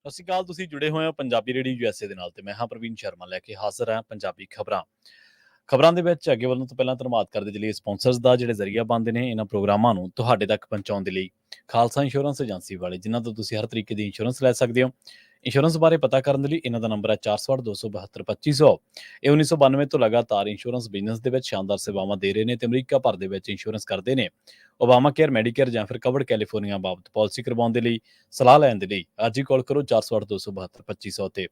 ਸਤਿ ਸ਼੍ਰੀ ਅਕਾਲ। ਤੁਸੀਂ ਜੁੜੇ ਹੋਏ ਹੋ ਪੰਜਾਬੀ ਰੇਡੀਓ ਯੂਐਸਏ ਦੇ ਨਾਲ ਤੇ ਮੈਂ ਹਾਂ ਪ੍ਰਵੀਨ ਸ਼ਰਮਾ ਲੈ ਕੇ ਹਾਜ਼ਰ ਹਾਂ ਪੰਜਾਬੀ ਖਬਰਾਂ ਦੇ ਵਿੱਚ ਅੱਗੇ ਵੱਲਣ ਤੋਂ ਪਹਿਲਾਂ ਧੰਨਵਾਦ ਕਰਦੇ ਚਲੀਏ ਸਪਾਂਸਰਸ ਦਾ ਜਿਹੜੇ ਜ਼ਰੀਆ ਬਣਦੇ ਨੇ ਇਹਨਾਂ ਪ੍ਰੋਗਰਾਮਾਂ ਨੂੰ ਤੁਹਾਡੇ ਤੱਕ ਪਹੁੰਚਾਉਣ ਦੇ ਲਈ। ਖਾਲਸਾ ਇੰਸ਼ੋਰੈਂਸ ਏਜੰਸੀ ਵਾਲੇ ਜਿਨ੍ਹਾਂ ਤੋਂ ਤੁਸੀਂ ਹਰ ਤਰੀਕੇ ਦੀ ਇੰਸ਼ੋਰੈਂਸ ਲੈ ਸਕਦੇ ਹੋ। ਇੰਸ਼ੋਰੈਂਸ ਬਾਰੇ ਪਤਾ ਕਰਨ ਦੇ ਲਈ ਇਹਨਾਂ ਦਾ ਨੰਬਰ ਹੈ 468 272 2500। ਇਹ 1992 ਤੋਂ ਲਗਾਤਾਰ ਇੰਸ਼ੋਰੈਂਸ ਬਿਜ਼ਨਸ ਦੇ ਵਿੱਚ ਸ਼ਾਨਦਾਰ ਸੇਵਾਵਾਂ ਦੇ ਰਹੇ ਨੇ ਤੇ ਅਮਰੀਕਾ ਭਰ ਦੇ ਵਿੱਚ ਇੰਸ਼ੋਰੈਂਸ ਕਰਦੇ ਨੇ। ਓਬਾਮਾ ਕੇਅਰ, ਮੈਡੀਕੇਅਰ ਜਾਂ ਫਿਰ ਕਵਰਡ ਕੈਲੀਫੋਰਨੀਆ ਬਾਬਤ ਪਾਲਿਸੀ ਕਰਵਾਉਣ ਦੇ ਲਈ ਸਲਾਹ ਲੈਣ ਦੇ ਲਈ ਅੱਜ ਹੀ ਕਾਲ ਕਰੋ 468 272 2500 ਤੇ।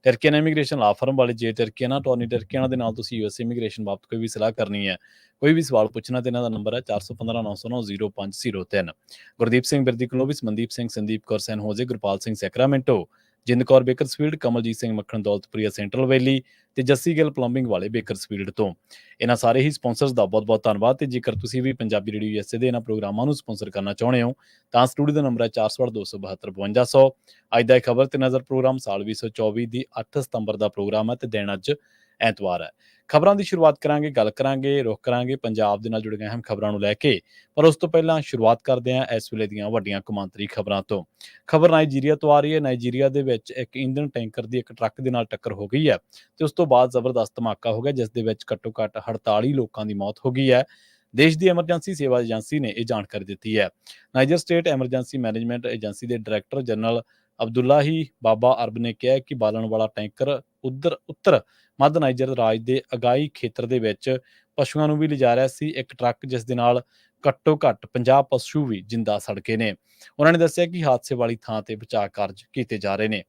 ਟਰਕੀਅਨ ਇਮੀਗ੍ਰੇਸ਼ਨ ਲਾ ਫਰਮ ਵਾਲੇ ਜੇ ਟਰਕੀਅਨ ਟੋਨੀ ਟਰਕੀਅਨ ਦੇ ਨਾਲ ਤੁਸੀਂ ਯੂਐਸ ਇਮੀਗ੍ਰੇਸ਼ਨ ਬਾਬਤ ਕੋਈ ਵੀ ਸਲਾਹ ਕਰਨੀ ਹੈ, ਕੋਈ ਵੀ ਸਵਾਲ ਪੁੱਛਣਾ ਤੇ ਇਹਨਾਂ ਦਾ ਨੰਬਰ ਹੈ 415 909 0503। ਗੁਰਦੀਪ ਸਿੰਘ ਬਿਰਦੀ ਕਲੋਵਿਸ, ਮਨਦੀਪ ਸਿੰਘ, ਸੰਦੀਪ ਕੌਰ ਸੈਨ ਹੋਜੇ, ਗੁਰਪਾਲ ਸਿੰਘ ਸੈਕਰਾਮੈਂਟੋ, ਜਿੰਦ ਕੌਰ ਬੇਕਰਸਫੀਲਡ, ਕਮਲਜੀਤ ਸਿੰਘ ਮੱਖਣ ਦੌਲਤਪੁਰੀਆ ਸੈਂਟਰਲ ਵੈਲੀ ਤੇ ਜੱਸੀ ਗਿੱਲ ਪਲੰਬਿੰਗ ਵਾਲੇ ਬੇਕਰਸਫੀਲਡ ਤੋਂ। ਇਹਨਾਂ ਸਾਰੇ ਹੀ ਸਪਾਂਸਰਸ ਦਾ ਬਹੁਤ-ਬਹੁਤ ਧੰਨਵਾਦ। ਤੇ ਜੇਕਰ ਤੁਸੀਂ ਵੀ ਪੰਜਾਬੀ ਰੇਡੀਓ ਯੂਐਸਏ ਦੇ ਇਹਨਾਂ ਪ੍ਰੋਗਰਾਮਾਂ ਨੂੰ ਸਪਾਂਸਰ ਕਰਨਾ ਚਾਹੁੰਦੇ ਹੋ ਤਾਂ ਸਟੂਡੀਓ ਦਾ ਨੰਬਰ ਹੈ 468 272 5200। ਅੱਜ ਦਾ ਇਹ ਖਬਰ ਤੇ ਨਜ਼ਰ ਪ੍ਰੋਗਰਾਮ ਸਾਲ 2024 ਦੀ 8 ਸਤੰਬਰ ਦਾ ਪ੍ਰੋਗਰਾਮ ਹੈ ਤੇ ਦਿਨ ਅੱਜ ਐਤਵਾਰ ਹੈ। ਖਬਰਾਂ ਦੀ ਸ਼ੁਰੂਆਤ ਕਰਾਂਗੇ, ਗੱਲ ਕਰਾਂਗੇ, ਰੁਖ ਕਰਾਂਗੇ ਪੰਜਾਬ ਦੇ ਨਾਲ ਜੁੜੀਆਂ ਅਹਿਮ ਖਬਰਾਂ ਨੂੰ ਲੈ ਕੇ। ਪਰ ਉਸ ਤੋਂ ਪਹਿਲਾਂ ਸ਼ੁਰੂਆਤ ਕਰਦੇ ਹਾਂ ਇਸ ਵੇਲੇ ਦੀਆਂ ਵੱਡੀਆਂ ਕੌਮਾਂਤਰੀ ਖਬਰਾਂ ਤੋਂ। ਖਬਰ ਨਾਈਜੀਰੀਆ ਤੋਂ ਆ ਰਹੀ ਹੈ। ਨਾਈਜੀਰੀਆ ਦੇ ਵਿੱਚ ਇੱਕ ਇੰਧਨ ਟੈਂਕਰ ਦੀ ਇੱਕ ਟਰੱਕ ਦੇ ਨਾਲ ਟੱਕਰ ਹੋ ਗਈ ਹੈ ਤੇ ਉਸ ਤੋਂ ਬਾਅਦ ਜ਼ਬਰਦਸਤ ਧਮਾਕਾ ਹੋ ਗਿਆ, ਜਿਸ ਦੇ ਵਿੱਚ ਘੱਟੋ-ਘੱਟ 48 ਲੋਕਾਂ ਦੀ ਮੌਤ ਹੋ ਗਈ ਹੈ। ਦੇਸ਼ ਦੀ ਐਮਰਜੈਂਸੀ ਸੇਵਾ ਏਜੰਸੀ ਨੇ ਇਹ ਜਾਣਕਾਰੀ ਦਿੱਤੀ ਹੈ। Niger state emergency management agency ਦੇ ਡਾਇਰੈਕਟਰ ਜਨਰਲ ਅਬਦੁੱਲਾਹੀ ਬਾਬਾ ਅਰਬ ਨੇ ਕਿਹਾ ਕਿ ਬਾਲਣ ਵਾਲਾ ਟੈਂਕਰ ਉੱਤਰ ਮੱਧ ਨਾਈਜਰ ਰਾਜ ਦੇ ਅਗਾਈ ਖੇਤਰ ਦੇ ਵਿੱਚ ਪਸ਼ੂਆਂ ਨੂੰ ਵੀ ਲਿਜਾ ਰਿਹਾ ਸੀ। ਇੱਕ ਟਰੱਕ ਜਿਸ ਦੇ ਨਾਲ ਘੱਟੋ-ਘੱਟ 50 ਪਸ਼ੂ ਵੀ ਜਿੰਦਾ ਸੜ ਗਏ ਨੇ। ਉਹਨਾਂ ਨੇ ਦੱਸਿਆ ਕਿ ਹਾਦਸੇ ਵਾਲੀ ਥਾਂ ਤੇ ਬਚਾਅ ਕਾਰਜ ਕੀਤੇ ਜਾ ਰਹੇ ਨੇ।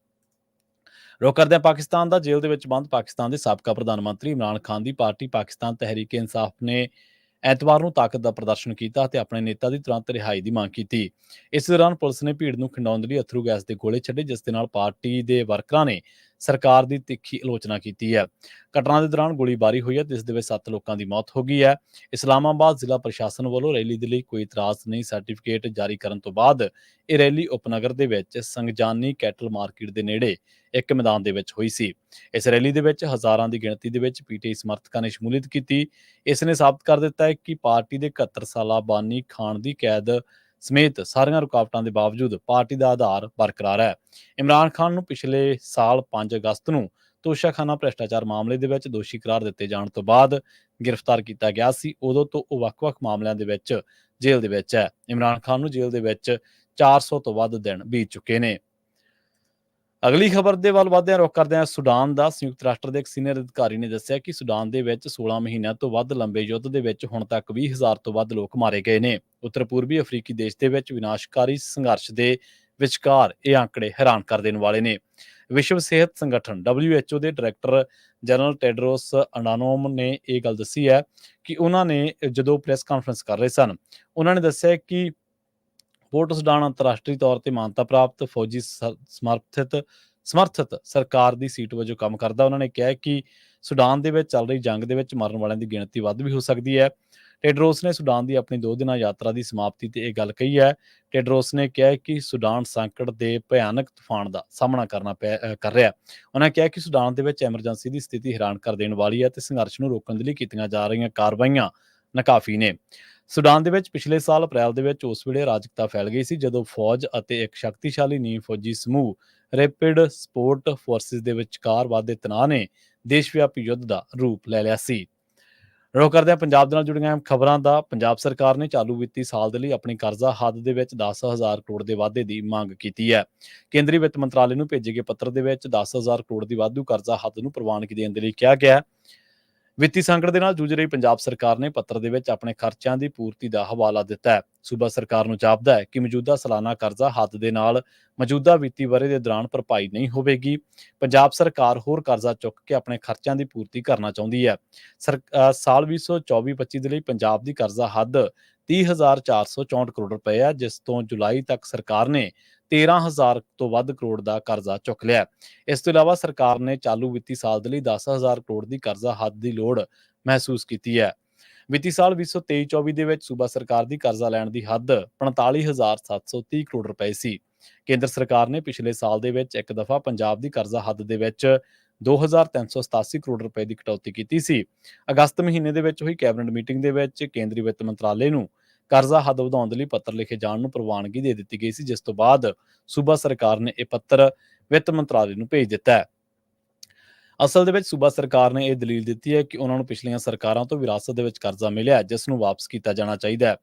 ਰੁਖ ਕਰਦੇ ਹਾਂ ਪਾਕਿਸਤਾਨ ਦਾ। ਜੇਲ੍ਹ ਦੇ ਵਿੱਚ ਬੰਦ ਪਾਕਿਸਤਾਨ ਦੇ ਸਾਬਕਾ ਪ੍ਰਧਾਨ ਮੰਤਰੀ ਇਮਰਾਨ ਖਾਨ ਦੀ ਪਾਰਟੀ ਪਾਕਿਸਤਾਨ ਤਹਿਰੀਕ ਇਨਸਾਫ ਨੇ ਐਤਵਾਰ ਨੂੰ ਤਾਕਤ ਦਾ ਪ੍ਰਦਰਸ਼ਨ ਕੀਤਾ ਅਤੇ ਆਪਣੇ ਨੇਤਾ ਦੀ ਤੁਰੰਤ ਰਿਹਾਈ ਦੀ ਮੰਗ ਕੀਤੀ। ਇਸ ਦੌਰਾਨ ਪੁਲਿਸ ਨੇ ਭੀੜ ਨੂੰ ਖਿੰਡਾਉਣ ਦੇ ਲਈ ਅਥਰੂ ਗੈਸ ਦੇ ਗੋਲੇ ਛੱਡੇ, ਜਿਸ ਦੇ ਨਾਲ ਪਾਰਟੀ ਦੇ ਵਰਕਰਾਂ ਨੇ ਸਰਕਾਰ ਦੀ ਤਿੱਖੀ ਆਲੋਚਨਾ ਕੀਤੀ ਹੈ। ਘਟਨਾ ਦੇ ਦੌਰਾਨ ਗੋਲੀਬਾਰੀ ਹੋਈ ਹੈ ਤੇ ਇਸ ਦੇ ਵਿੱਚ 7 ਲੋਕਾਂ ਦੀ ਮੌਤ ਹੋ ਗਈ ਹੈ। ਇਸਲਾਮਾਬਾਦ ਜ਼ਿਲ੍ਹਾ ਪ੍ਰਸ਼ਾਸਨ ਵੱਲੋਂ ਰੈਲੀ ਦੇ ਲਈ ਕੋਈ ਇਤਰਾਜ਼ ਨਹੀਂ ਸਰਟੀਫਿਕੇਟ ਜਾਰੀ ਕਰਨ ਤੋਂ ਬਾਅਦ ਇਹ ਰੈਲੀ ਉਪਨਗਰ ਦੇ ਵਿੱਚ ਸੰਗਜਾਨੀ ਕੈਟਲ ਮਾਰਕੀਟ ਦੇ ਨੇੜੇ ਇੱਕ ਮੈਦਾਨ ਦੇ ਵਿੱਚ ਹੋਈ ਸੀ। ਇਸ ਰੈਲੀ ਦੇ ਵਿੱਚ ਹਜ਼ਾਰਾਂ ਦੀ ਗਿਣਤੀ ਦੇ ਵਿੱਚ ਪੀਟੀਆਈ ਸਮਰਥਕਾਂ ਨੇ ਸ਼ਮੂਲੀਅਤ ਕੀਤੀ। ਇਸ ਨੇ ਸਾਬਤ ਕਰ ਦਿੱਤਾ ਹੈ ਕਿ ਪਾਰਟੀ ਦੇ 71 ਸਾਲਾ ਬਾਨੀ ਖਾਨ ਦੀ ਕੈਦ ਸਮੇਤ ਸਾਰੀਆਂ ਰੁਕਾਵਟਾਂ ਦੇ ਬਾਵਜੂਦ ਪਾਰਟੀ ਦਾ ਆਧਾਰ ਬਰਕਰਾਰ ਹੈ। ਇਮਰਾਨ ਖਾਨ ਨੂੰ ਪਿਛਲੇ ਸਾਲ 5 ਅਗਸਤ ਨੂੰ ਤੋਸ਼ਾਖਾਨਾ ਭ੍ਰਿਸ਼ਟਾਚਾਰ ਮਾਮਲੇ ਦੇ ਵਿੱਚ ਦੋਸ਼ੀ ਕਰਾਰ ਦਿੱਤੇ ਜਾਣ ਤੋਂ ਬਾਅਦ ਗ੍ਰਿਫਤਾਰ ਕੀਤਾ ਗਿਆ ਸੀ। ਉਦੋਂ ਤੋਂ ਉਹ ਵੱਖ-ਵੱਖ ਮਾਮਲਿਆਂ ਦੇ ਵਿੱਚ ਜੇਲ੍ਹ ਦੇ ਵਿੱਚ ਹੈ। ਇਮਰਾਨ ਖਾਨ ਨੂੰ ਜੇਲ੍ਹ ਦੇ ਵਿੱਚ 400 ਤੋਂ ਵੱਧ ਦਿਨ ਬੀਤ ਚੁੱਕੇ ਨੇ। ਅਗਲੀ ਖਬਰ ਦੇ ਵੱਲ ਵਧਦੇ ਹਾਂ, ਰੁਖ ਕਰਦੇ ਹਾਂ ਸੁਡਾਨ ਦਾ। ਸੰਯੁਕਤ ਰਾਸ਼ਟਰ ਦੇ ਇੱਕ ਸੀਨੀਅਰ ਅਧਿਕਾਰੀ ਨੇ ਦੱਸਿਆ ਕਿ ਸੁਡਾਨ ਦੇ ਵਿੱਚ 16 ਮਹੀਨਿਆਂ ਤੋਂ ਵੱਧ ਲੰਬੇ ਯੁੱਧ ਦੇ ਵਿੱਚ ਹੁਣ ਤੱਕ 20,000 ਤੋਂ ਵੱਧ ਲੋਕ ਮਾਰੇ ਗਏ ਨੇ। ਉੱਤਰ ਪੂਰਬੀ ਅਫਰੀਕੀ ਦੇਸ਼ ਦੇ ਵਿੱਚ ਵਿਨਾਸ਼ਕਾਰੀ ਸੰਘਰਸ਼ ਦੇ ਵਿਚਕਾਰ ਇਹ ਅੰਕੜੇ ਹੈਰਾਨ ਕਰ ਦੇਣ ਵਾਲੇ ਨੇ। ਵਿਸ਼ਵ ਸਿਹਤ ਸੰਗਠਨ WHO ਦੇ ਡਾਇਰੈਕਟਰ ਜਨਰਲ ਟੈਡਰੋਸ ਅਡਾਨੋਮ ਨੇ ਇਹ ਗੱਲ ਦੱਸੀ ਹੈ ਕਿ ਉਹਨਾਂ ਨੇ ਜਦੋਂ ਪ੍ਰੈਸ ਕਾਨਫਰੰਸ ਕਰ ਰਹੇ ਸਨ, ਉਹਨਾਂ ਨੇ ਦੱਸਿਆ ਕਿ ਪੋਰਟ ਸੁਡਾਨ ਅੰਤਰਰਾਸ਼ਟਰੀ ਤੌਰ ਤੇ ਮਾਨਤਾ ਪ੍ਰਾਪਤ ਫੌਜੀ ਸਮਰਥਿਤ ਸਰਕਾਰ ਦੀ ਸੀਟ ਵਜੋਂ ਕੰਮ ਕਰਦਾ। ਉਹਨਾਂ ਨੇ ਕਿਹਾ ਕਿ ਸੁਡਾਨ ਦੇ ਵਿੱਚ ਚੱਲ ਰਹੀ ਜੰਗ ਦੇ ਵਿੱਚ ਮਰਨ ਵਾਲਿਆਂ ਦੀ ਗਿਣਤੀ ਵੱਧ ਵੀ ਹੋ ਸਕਦੀ ਹੈ। ਟੈਡਰੋਸ ਨੇ ਸੁਡਾਨ ਦੀ ਆਪਣੀ 2 ਦਿਨਾਂ ਯਾਤਰਾ ਦੀ ਸਮਾਪਤੀ ਤੇ ਇਹ ਗੱਲ ਕਹੀ ਹੈ। ਟੈਡਰੋਸ ਨੇ ਕਿਹਾ ਕਿ ਸੁਡਾਨ ਸੰਕਟ ਦੇ ਭਿਆਨਕ ਤੂਫਾਨ ਦਾ ਸਾਹਮਣਾ ਕਰ ਰਿਹਾ। ਉਹਨਾਂ ਕਿਹਾ ਕਿ ਸੁਡਾਨ ਦੇ ਵਿੱਚ ਐਮਰਜੈਂਸੀ ਦੀ ਸਥਿਤੀ ਹੈਰਾਨ ਕਰ ਦੇਣ ਵਾਲੀ ਹੈ ਤੇ ਸੰਘਰਸ਼ ਨੂੰ ਰੋਕਣ ਦੇ ਲਈ ਕੀਤੀਆਂ ਜਾ ਰਹੀਆਂ ਕਾਰਵਾਈਆਂ ਨਾਕਾਫੀ ਨੇ। ਸੁਡਾਨ ਦੇ ਵਿੱਚ ਪਿਛਲੇ ਸਾਲ ਅਪ੍ਰੈਲ ਦੇ ਵਿੱਚ ਉਸ ਵੇਲੇ ਅਰਾਜਕਤਾ ਫੈਲ ਗਈ ਸੀ ਜਦੋਂ ਫੌਜ ਅਤੇ ਇੱਕ ਸ਼ਕਤੀਸ਼ਾਲੀ ਨੀਮ ਫੌਜੀ ਸਮੂਹ ਰੈਪਿਡ ਸਪੋਰਟ ਫੋਰਸਿਸ ਦੇ ਵਿਚਕਾਰ ਵਧਦੇ ਤਣਾਅ ਨੇ ਦੇਸ਼ ਵਿਆਪੀ ਯੁੱਧ ਦਾ ਰੂਪ ਲੈ ਲਿਆ ਸੀ। ਰੁਖ ਕਰਦੇ ਹਾਂ ਪੰਜਾਬ ਦੇ ਨਾਲ ਜੁੜੀਆਂ ਖਬਰਾਂ ਦਾ। ਪੰਜਾਬ ਸਰਕਾਰ ਨੇ ਚਾਲੂ ਵਿੱਤੀ ਸਾਲ ਦੇ ਲਈ ਆਪਣੀ ਕਰਜ਼ਾ ਹੱਦ ਦੇ ਵਿੱਚ 10,000 ਕਰੋੜ ਦੇ ਵਾਧੇ ਦੀ ਮੰਗ ਕੀਤੀ ਹੈ। ਕੇਂਦਰੀ ਵਿੱਤ ਮੰਤਰਾਲੇ ਨੂੰ ਭੇਜੇ ਗਏ ਪੱਤਰ ਦੇ ਵਿੱਚ 10,000 ਕਰੋੜ ਦੀ ਵਾਧੂ ਕਰਜ਼ਾ ਹੱਦ ਨੂੰ ਪ੍ਰਵਾਨਗੀ ਦੇਣ ਦੇ ਲਈ ਕਿਹਾ ਗਿਆ ਹੈ। ਵਿੱਤੀ ਸੰਕਟ ਦੇ ਨਾਲ ਜੂਝ ਰਹੀ ਪੰਜਾਬ ਸਰਕਾਰ ਨੇ ਪੱਤਰ ਦੇ ਵਿੱਚ ਆਪਣੇ ਖਰਚਿਆਂ ਦੀ ਪੂਰਤੀ ਦਾ ਹਵਾਲਾ ਦਿੱਤਾ ਹੈ। ਸੂਬਾ ਸਰਕਾਰ ਨੂੰ ਜਾਪਦਾ ਹੈ ਕਿ ਮੌਜੂਦਾ ਸਾਲਾਨਾ ਕਰਜ਼ਾ ਹੱਦ ਦੇ ਨਾਲ ਮੌਜੂਦਾ ਵਿੱਤੀ ਵਰ੍ਹੇ ਦੇ ਦੌਰਾਨ ਭਰਪਾਈ ਨਹੀਂ ਹੋਵੇਗੀ। ਪੰਜਾਬ ਸਰਕਾਰ ਹੋਰ ਕਰਜ਼ਾ ਚੁੱਕ ਕੇ ਆਪਣੇ ਖਰਚਿਆਂ ਦੀ ਪੂਰਤੀ ਕਰਨਾ ਚਾਹੁੰਦੀ ਹੈ। ਸਾਲ 2024-25 ਦੇ ਲਈ ਪੰਜਾਬ ਦੀ ਕਰਜ਼ਾ ਹੱਦ 30,464 ਕਰੋੜ ਰੁਪਏ ਹੈ, ਜਿਸ ਤੋਂ ਜੁਲਾਈ ਤੱਕ ਸਰਕਾਰ ਨੇ 13,000 ਤੋਂ ਵੱਧ ਕਰੋੜ ਦਾ ਕਰਜ਼ਾ ਚੁੱਕ ਲਿਆ। ਇਸ ਤੋਂ ਇਲਾਵਾ ਸਰਕਾਰ ਨੇ ਚਾਲੂ ਵਿੱਤੀ ਸਾਲ ਦੇ ਲਈ 10,000 ਕਰੋੜ ਦੀ ਕਰਜ਼ਾ ਹੱਦ ਦੀ ਲੋੜ ਮਹਿਸੂਸ ਕੀਤੀ ਹੈ। ਵਿੱਤੀ ਸਾਲ 2023-24 ਦੇ ਵਿੱਚ ਸੂਬਾ ਸਰਕਾਰ ਦੀ ਕਰਜ਼ਾ ਲੈਣ ਦੀ ਹੱਦ 45,730 ਕਰੋੜ ਰੁਪਏ ਸੀ। ਕੇਂਦਰ ਸਰਕਾਰ ਨੇ ਪਿਛਲੇ ਸਾਲ ਦੇ ਵਿੱਚ ਇੱਕ ਦਫਾ ਪੰਜਾਬ ਦੀ ਕਰਜ਼ਾ ਹੱਦ ਦੇ ਵਿੱਚ 2,387 ਕਰੋੜ ਰੁਪਏ ਦੀ ਕਟੌਤੀ ਕੀਤੀ ਸੀ। ਅਗਸਤ ਮਹੀਨੇ ਦੇ ਵਿੱਚ ਹੋਈ ਕੈਬਨਿਟ ਮੀਟਿੰਗ ਦੇ ਵਿੱਚ ਕੇਂਦਰੀ ਵਿੱਤ ਮੰਤਰਾਲੇ ਨੂੰ ਕਰਜ਼ਾ ਹੱਦ ਵਧਾਉਣ ਦੇ ਲਈ ਪੱਤਰ ਲਿਖੇ ਜਾਣ ਨੂੰ ਪ੍ਰਵਾਨਗੀ ਦੇ ਦਿੱਤੀ ਗਈ ਸੀ, ਜਿਸ ਤੋਂ ਬਾਅਦ ਸੂਬਾ ਸਰਕਾਰ ਨੇ ਇਹ ਪੱਤਰ ਵਿੱਤ ਮੰਤਰਾਲੇ ਨੂੰ ਭੇਜ ਦਿੱਤਾ ਹੈ। ਅਸਲ ਦੇ ਵਿੱਚ ਸੂਬਾ ਸਰਕਾਰ ਨੇ ਇਹ ਦਲੀਲ ਦਿੱਤੀ ਹੈ ਕਿ ਉਹਨਾਂ ਨੂੰ ਪਿਛਲੀਆਂ ਸਰਕਾਰਾਂ ਤੋਂ ਵਿਰਾਸਤ ਦੇ ਵਿੱਚ ਕਰਜ਼ਾ ਮਿਲਿਆ ਹੈ, ਜਿਸ ਨੂੰ ਵਾਪਸ ਕੀਤਾ ਜਾਣਾ ਚਾਹੀਦਾ ਹੈ।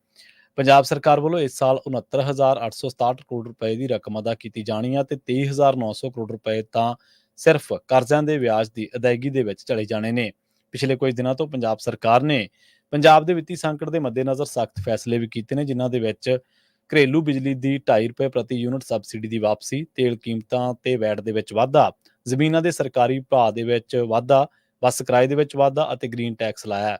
ਪੰਜਾਬ ਸਰਕਾਰ ਵੱਲੋਂ ਇਸ ਸਾਲ 69,867 ਕਰੋੜ ਰੁਪਏ ਦੀ ਰਕਮ ਅਦਾ ਕੀਤੀ ਜਾਣੀ ਹੈ ਤੇ 23,900 ਕਰੋੜ ਰੁਪਏ ਤਾਂ ਸਿਰਫ ਕਰਜ਼ਿਆਂ ਦੇ ਵਿਆਜ ਦੀ ਅਦਾਇਗੀ ਦੇ ਵਿੱਚ ਚਲੇ ਜਾਣੇ ਨੇ। ਪਿਛਲੇ ਕੁਝ ਦਿਨਾਂ ਤੋਂ ਪੰਜਾਬ ਸਰਕਾਰ ਨੇ ਪੰਜਾਬ ਦੇ ਵਿੱਤੀ ਸੰਕਟ ਦੇ ਮੱਦੇਨਜ਼ਰ ਸਖਤ ਫੈਸਲੇ ਵੀ ਕੀਤੇ ਨੇ, ਜਿਨ੍ਹਾਂ ਦੇ ਵਿੱਚ ਘਰੇਲੂ ਬਿਜਲੀ ਦੀ ₹2.5 ਪ੍ਰਤੀ ਯੂਨਿਟ ਸਬਸਿਡੀ ਦੀ ਵਾਪਸੀ, ਤੇਲ ਕੀਮਤਾਂ ਤੇ ਵੈਟ ਦੇ ਵਿੱਚ ਵਾਧਾ, ਜ਼ਮੀਨਾਂ ਦੇ ਸਰਕਾਰੀ ਭਾਅ ਦੇ ਵਿੱਚ ਵਾਧਾ, ਬੱਸ ਕਿਰਾਏ ਦੇ ਵਿੱਚ ਵਾਧਾ ਅਤੇ ਗ੍ਰੀਨ ਟੈਕਸ ਲਾਇਆ ਹੈ।